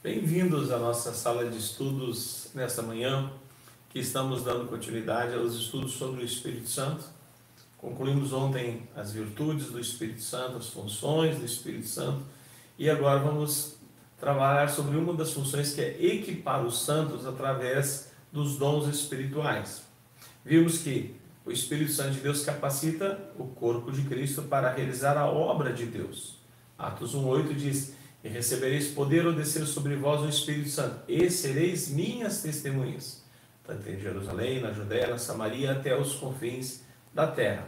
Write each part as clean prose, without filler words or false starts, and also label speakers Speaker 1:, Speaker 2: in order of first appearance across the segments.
Speaker 1: Bem-vindos à nossa sala de estudos nesta manhã, que estamos dando continuidade aos estudos sobre o Espírito Santo. Concluímos ontem as virtudes do Espírito Santo, as funções do Espírito Santo, e agora vamos trabalhar sobre uma das funções que é equipar os santos através dos dons espirituais. Vimos que o Espírito Santo de Deus capacita o corpo de Cristo para realizar a obra de Deus. Atos 1:8 diz: e recebereis poder ao descer sobre vós o Espírito Santo, e sereis minhas testemunhas, tanto em Jerusalém, na Judéia, na Samaria, até os confins da terra.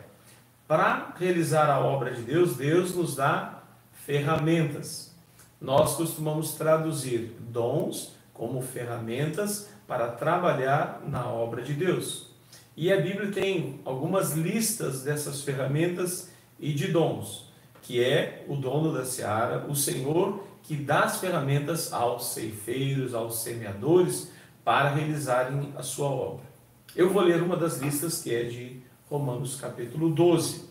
Speaker 1: Para realizar a obra de Deus, Deus nos dá ferramentas. Nós costumamos traduzir dons como ferramentas para trabalhar na obra de Deus. E a Bíblia tem algumas listas dessas ferramentas e de dons, que é o dono da seara, o Senhor, que dá as ferramentas aos ceifeiros, aos semeadores, para realizarem a sua obra. Eu vou ler uma das listas, que é de Romanos capítulo 12,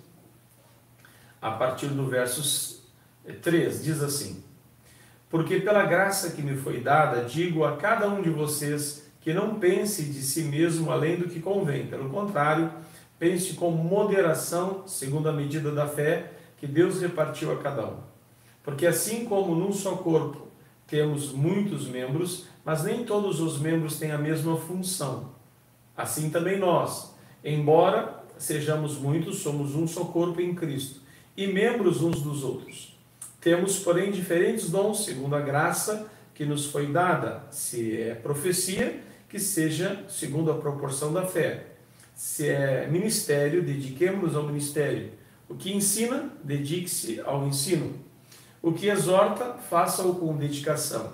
Speaker 1: a partir do versos 3, diz assim: porque pela graça que me foi dada, digo a cada um de vocês que não pense de si mesmo além do que convém. Pelo contrário, pense com moderação, segundo a medida da fé que Deus repartiu a cada um. Porque assim como num só corpo temos muitos membros, mas nem todos os membros têm a mesma função, assim também nós, embora sejamos muitos, somos um só corpo em Cristo, e membros uns dos outros. Temos, porém, diferentes dons, segundo a graça que nos foi dada. Se é profecia, que seja segundo a proporção da fé. Se é ministério, dediquemo-nos ao ministério. O que ensina, dedique-se ao ensino. O que exorta, faça-o com dedicação.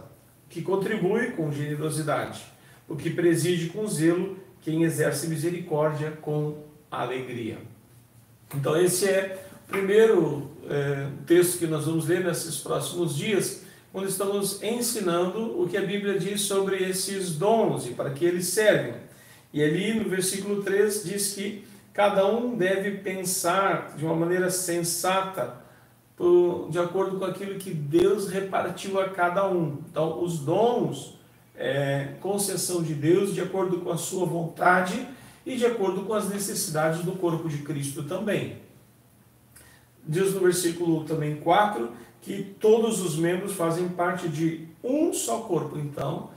Speaker 1: O que contribui, com generosidade. O que preside, com zelo. Quem exerce misericórdia, com alegria. Então esse é o primeiro texto que nós vamos ler nesses próximos dias, onde estamos ensinando o que a Bíblia diz sobre esses dons e para que eles servem. E ali no versículo 3 diz que cada um deve pensar de uma maneira sensata, de acordo com aquilo que Deus repartiu a cada um. Então, os dons concessão de Deus de acordo com a sua vontade e de acordo com as necessidades do corpo de Cristo também. Diz no versículo também 4 que todos os membros fazem parte de um só corpo. Então,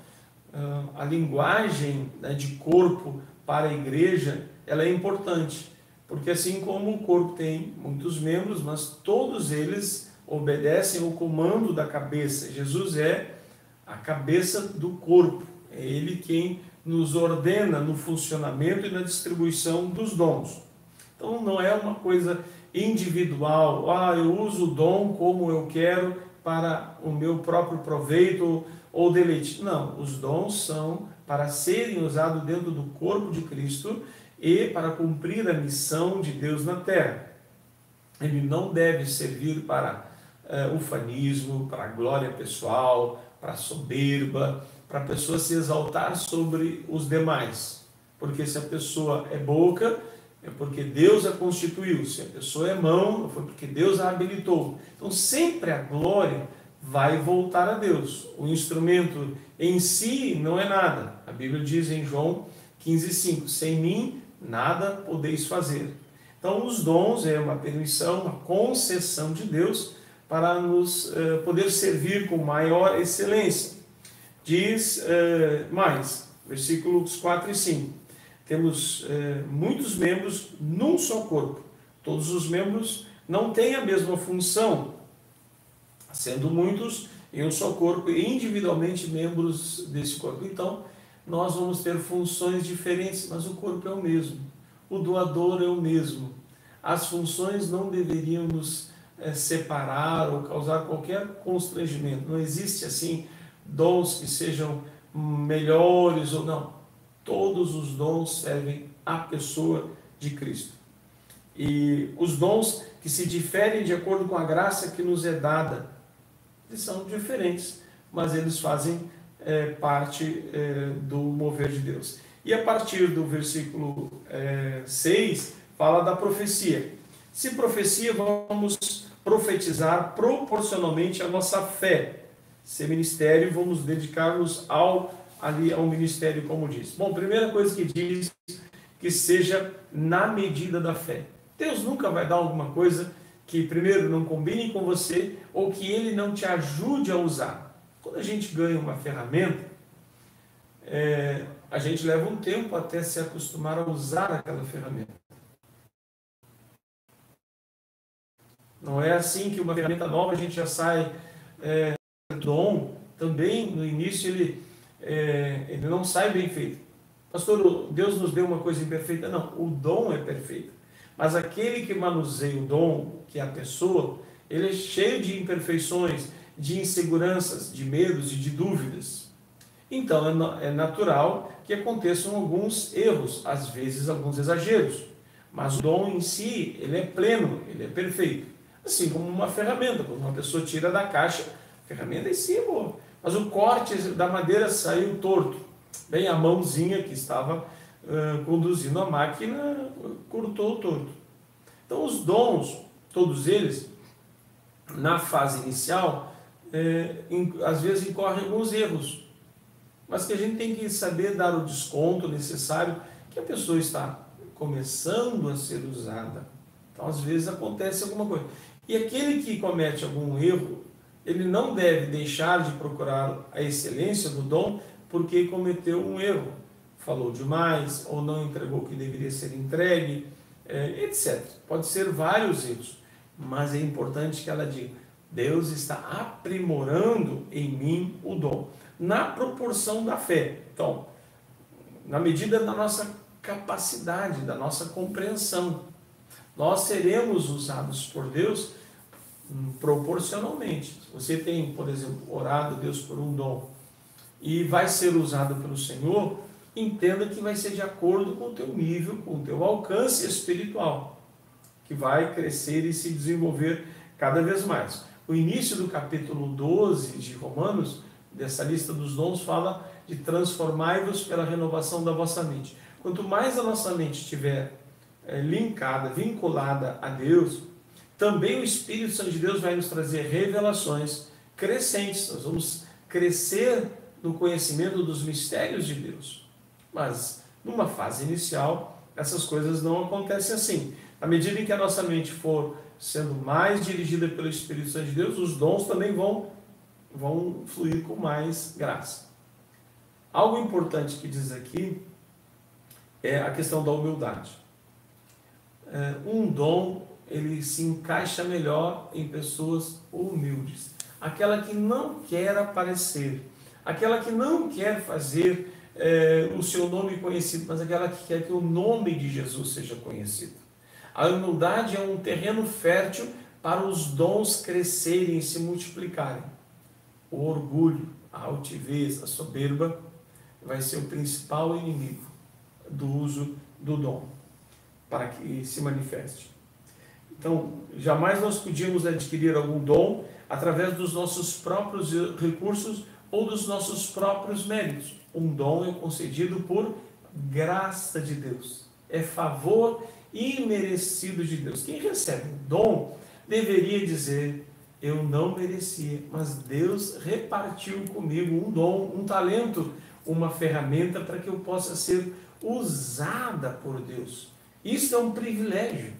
Speaker 1: a linguagem de corpo para a igreja ela é importante, porque assim como o corpo tem muitos membros, mas todos eles obedecem ao comando da cabeça. Jesus é a cabeça do corpo, é Ele quem nos ordena no funcionamento e na distribuição dos dons. Então não é uma coisa individual, eu uso o dom como eu quero para o meu próprio proveito ou deleite. Não, os dons são para serem usados dentro do corpo de Cristo e para cumprir a missão de Deus na terra. Ele não deve servir para ufanismo, para glória pessoal, para soberba, para a pessoa se exaltar sobre os demais. Porque se a pessoa é boca, é porque Deus a constituiu. Se a pessoa é mão, foi porque Deus a habilitou. Então sempre a glória vai voltar a Deus. O instrumento em si não é nada. A Bíblia diz em João 15:5, sem mim nada podeis fazer. Então os dons é uma permissão, uma concessão de Deus para nos poder servir com maior excelência. Diz mais, versículos 4 e 5, temos muitos membros num só corpo. Todos os membros não têm a mesma função, sendo muitos em um só corpo e individualmente membros desse corpo. Então, nós vamos ter funções diferentes, mas o corpo é o mesmo. O doador é o mesmo. As funções não deveriam nos separar ou causar qualquer constrangimento. Não existe assim dons que sejam melhores ou não. Todos os dons servem à pessoa de Cristo. E os dons que se diferem de acordo com a graça que nos é dada, eles são diferentes, mas eles fazem parte do mover de Deus. E a partir do versículo 6, fala da profecia. Se profecia, vamos profetizar proporcionalmente à nossa fé. ser ministério, vamos dedicar-nos ao ministério, como diz. Bom, primeira coisa que diz, que seja na medida da fé. Deus nunca vai dar alguma coisa que primeiro não combine com você ou que Ele não te ajude a usar. Quando a gente ganha uma ferramenta, a gente leva um tempo até se acostumar a usar aquela ferramenta. Não é assim que uma ferramenta nova a gente já sai dom. Também no início ele não sai bem feito. Pastor, Deus nos deu uma coisa imperfeita? Não, o dom é perfeito. Mas aquele que manuseia o dom, que é a pessoa, ele é cheio de imperfeições, de inseguranças, de medos e de dúvidas. Então é natural que aconteçam alguns erros, às vezes alguns exageros. Mas o dom em si, ele é pleno, ele é perfeito. Assim como uma ferramenta, quando uma pessoa tira da caixa, a ferramenta em si é boa. Mas o corte da madeira saiu torto. Bem, a mãozinha que estava conduzindo a máquina cortou o torto. Então os dons, todos eles, na fase inicial, às vezes incorrem alguns erros, mas que a gente tem que saber dar o desconto necessário, que a pessoa está começando a ser usada. Então às vezes acontece alguma coisa. E aquele que comete algum erro, ele não deve deixar de procurar a excelência do dom porque cometeu um erro. Falou demais, ou não entregou o que deveria ser entregue, etc. Pode ser vários erros, mas é importante que ela diga: Deus está aprimorando em mim o dom, na proporção da fé. Então, na medida da nossa capacidade, da nossa compreensão, nós seremos usados por Deus proporcionalmente. Se você tem, por exemplo, orado a Deus por um dom e vai ser usado pelo Senhor, entenda que vai ser de acordo com o teu nível, com o teu alcance espiritual, que vai crescer e se desenvolver cada vez mais. O início do capítulo 12 de Romanos, dessa lista dos dons, fala de transformai-vos pela renovação da vossa mente. Quanto mais a nossa mente estiver linkada, vinculada a Deus, também o Espírito Santo de Deus vai nos trazer revelações crescentes. Nós vamos crescer no conhecimento dos mistérios de Deus. Mas, numa fase inicial, essas coisas não acontecem assim. À medida em que a nossa mente for sendo mais dirigida pelo Espírito Santo de Deus, os dons também vão fluir com mais graça. Algo importante que diz aqui é a questão da humildade. Um dom, ele se encaixa melhor em pessoas humildes. Aquela que não quer aparecer, aquela que não quer fazer o seu nome conhecido, mas aquela que quer que o nome de Jesus seja conhecido. A humildade é um terreno fértil para os dons crescerem e se multiplicarem. O orgulho, a altivez, a soberba vai ser o principal inimigo do uso do dom, para que se manifeste. Então, jamais nós podíamos adquirir algum dom através dos nossos próprios recursos ou dos nossos próprios méritos. Um dom é concedido por graça de Deus. É favor imerecido de Deus. Quem recebe um dom deveria dizer: eu não merecia, mas Deus repartiu comigo um dom, um talento, uma ferramenta para que eu possa ser usada por Deus. Isso é um privilégio,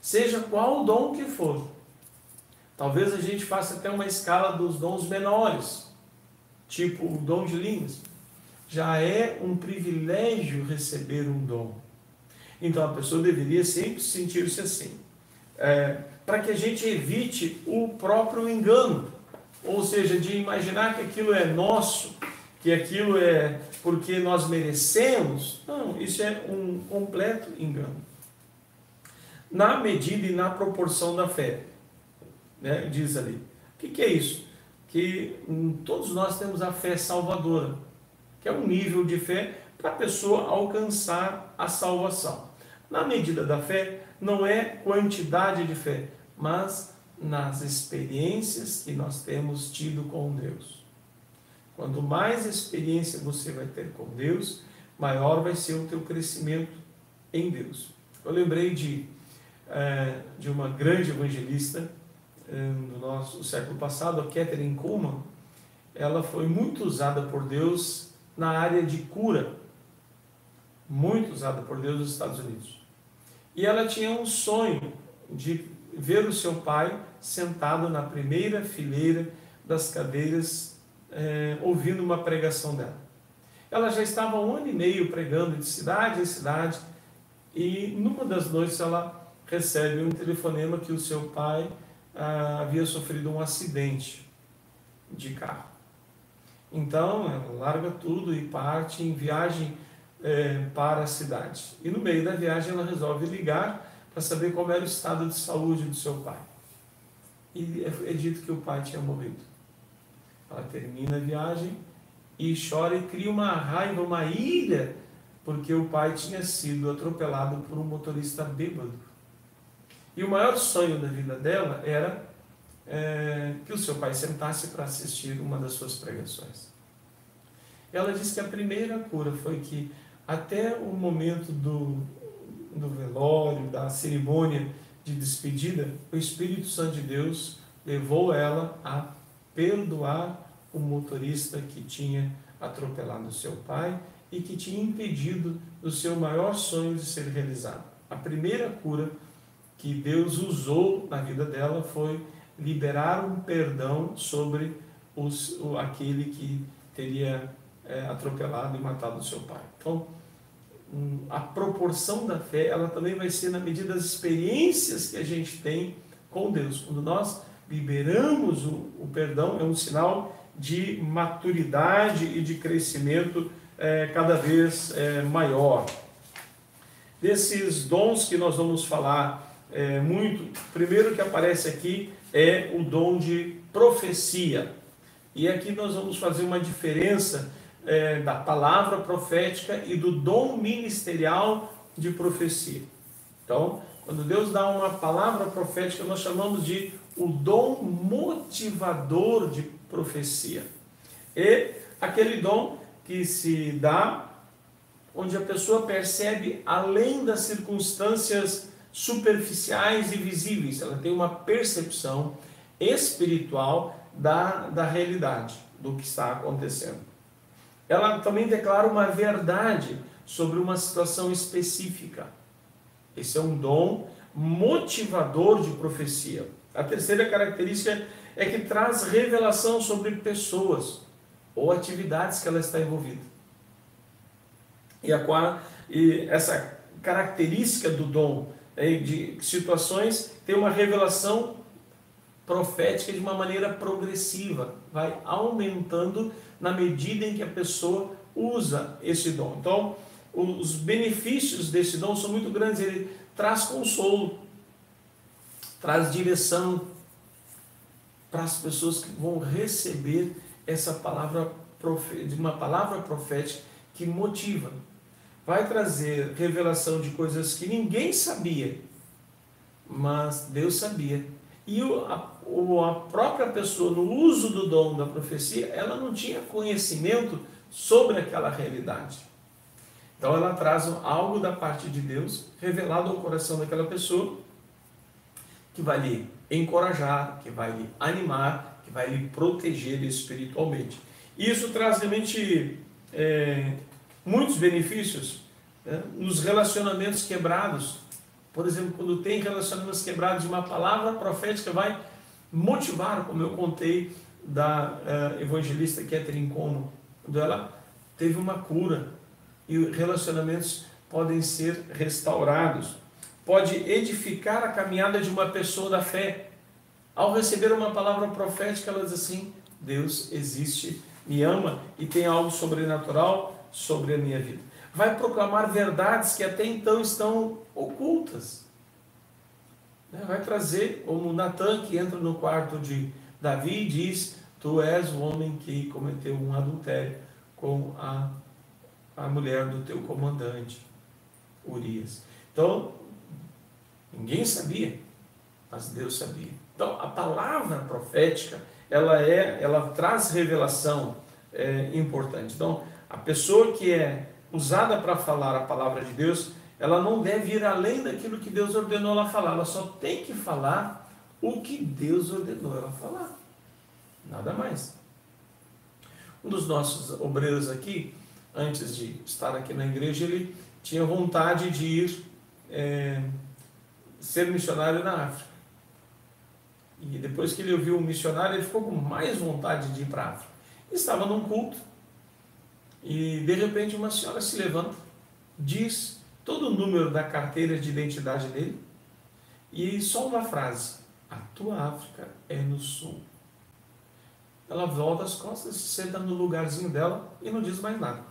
Speaker 1: seja qual o dom que for. Talvez a gente faça até uma escala dos dons menores, tipo o dom de línguas. Já é um privilégio receber um dom. Então a pessoa deveria sempre sentir-se assim, para que a gente evite o próprio engano, ou seja, de imaginar que aquilo é nosso, que aquilo é porque nós merecemos. Não, isso é um completo engano. Na medida e na proporção da fé, né, diz ali. O que é isso? Que todos nós temos a fé salvadora, que é um nível de fé para a pessoa alcançar a salvação. Na medida da fé, não é quantidade de fé, mas nas experiências que nós temos tido com Deus. Quanto mais experiência você vai ter com Deus, maior vai ser o teu crescimento em Deus. Eu lembrei de uma grande evangelista do século passado, a Kathryn Kuhlman, ela foi muito usada por Deus na área de cura, muito usada por Deus nos Estados Unidos. E ela tinha um sonho de ver o seu pai sentado na primeira fileira das cadeiras, ouvindo uma pregação dela. Ela já estava há 1 ano e meio pregando de cidade em cidade, e numa das noites ela recebe um telefonema que o seu pai havia sofrido um acidente de carro. Então ela larga tudo e parte em viagem para a cidade. E no meio da viagem ela resolve ligar para saber como era o estado de saúde do seu pai. E é dito que o pai tinha morrido. Ela termina a viagem e chora e cria uma raiva, uma ira, porque o pai tinha sido atropelado por um motorista bêbado. E o maior sonho da vida dela era que o seu pai sentasse para assistir uma das suas pregações. Ela disse que a primeira cura foi que até o momento do velório, da cerimônia de despedida, o Espírito Santo de Deus levou ela a perdoar o motorista que tinha atropelado seu pai e que tinha impedido o seu maior sonho de ser realizado. A primeira cura que Deus usou na vida dela foi liberar um perdão sobre aquele que teria atropelado e matado seu pai. Então, a proporção da fé, ela também vai ser na medida das experiências que a gente tem com Deus. Quando nós liberamos o perdão, é um sinal de maturidade e de crescimento cada vez maior. Desses dons que nós vamos falar muito, o primeiro que aparece aqui é o dom de profecia. E aqui nós vamos fazer uma diferença da palavra profética e do dom ministerial de profecia. Então, quando Deus dá uma palavra profética, nós chamamos de o dom motivador de profecia. E aquele dom que se dá onde a pessoa percebe além das circunstâncias superficiais e visíveis, ela tem uma percepção espiritual da realidade, do que está acontecendo. Ela também declara uma verdade sobre uma situação específica. Esse é um dom motivador de profecia. A terceira característica é que traz revelação sobre pessoas ou atividades que ela está envolvida. E essa característica do dom de situações tem uma revelação profética de uma maneira progressiva, vai aumentando na medida em que a pessoa usa esse dom. Então, os benefícios desse dom são muito grandes. Ele traz consolo, traz direção para as pessoas que vão receber essa palavra uma palavra profética que motiva. Vai trazer revelação de coisas que ninguém sabia, mas Deus sabia. E a própria pessoa, no uso do dom da profecia, ela não tinha conhecimento sobre aquela realidade. Então ela traz algo da parte de Deus, revelado ao coração daquela pessoa, que vai lhe encorajar, que vai lhe animar, que vai lhe proteger espiritualmente. Isso traz realmente muitos benefícios nos relacionamentos quebrados. Por exemplo, quando tem relacionamentos quebrados, uma palavra profética vai motivar, como eu contei da evangelista Catherine Como, quando ela teve uma cura e relacionamentos podem ser restaurados. Pode edificar a caminhada de uma pessoa da fé. Ao receber uma palavra profética, ela diz assim: Deus existe, me ama e tem algo sobrenatural sobre a minha vida. Vai proclamar verdades que até então estão ocultas. Vai trazer, como Natan, que entra no quarto de Davi e diz: tu és o homem que cometeu um adultério com a mulher do teu comandante, Urias. Então, ninguém sabia, mas Deus sabia. Então, a palavra profética, ela traz revelação importante. Então, a pessoa que é usada para falar a palavra de Deus, ela não deve ir além daquilo que Deus ordenou ela falar. Ela só tem que falar o que Deus ordenou ela falar. Nada mais. Um dos nossos obreiros aqui, antes de estar aqui na igreja, ele tinha vontade de ir ser missionário na África. E depois que ele ouviu um missionário, ele ficou com mais vontade de ir para a África. Estava num culto e de repente uma senhora se levanta, diz todo o número da carteira de identidade dele e só uma frase: a tua África é no sul. Ela volta as costas, se senta no lugarzinho dela e não diz mais nada.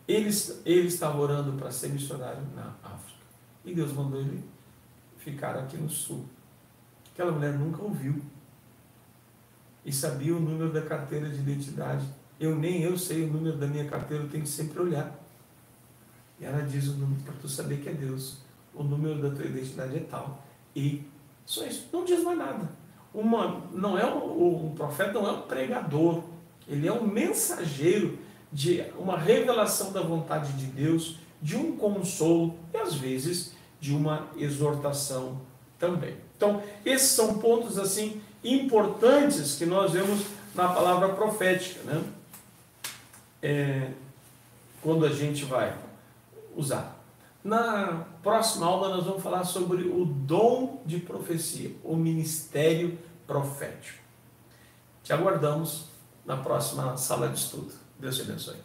Speaker 1: Ele estava orando para ser missionário na África e Deus mandou ele ficar aqui no sul. Aquela mulher nunca ouviu e sabia o número da carteira de identidade. Nem eu sei o número da minha carteira, eu tenho que sempre olhar. E ela diz o número para tu saber que é Deus. O número da tua identidade é tal. E só isso, não diz mais nada. Um profeta não é um pregador, ele é um mensageiro de uma revelação da vontade de Deus, de um consolo e às vezes de uma exortação também. Então, esses são pontos assim importantes que nós vemos na palavra profética, né? Quando a gente vai usar. Na próxima aula nós vamos falar sobre o dom de profecia, o ministério profético. Te aguardamos na próxima sala de estudo. Deus te abençoe.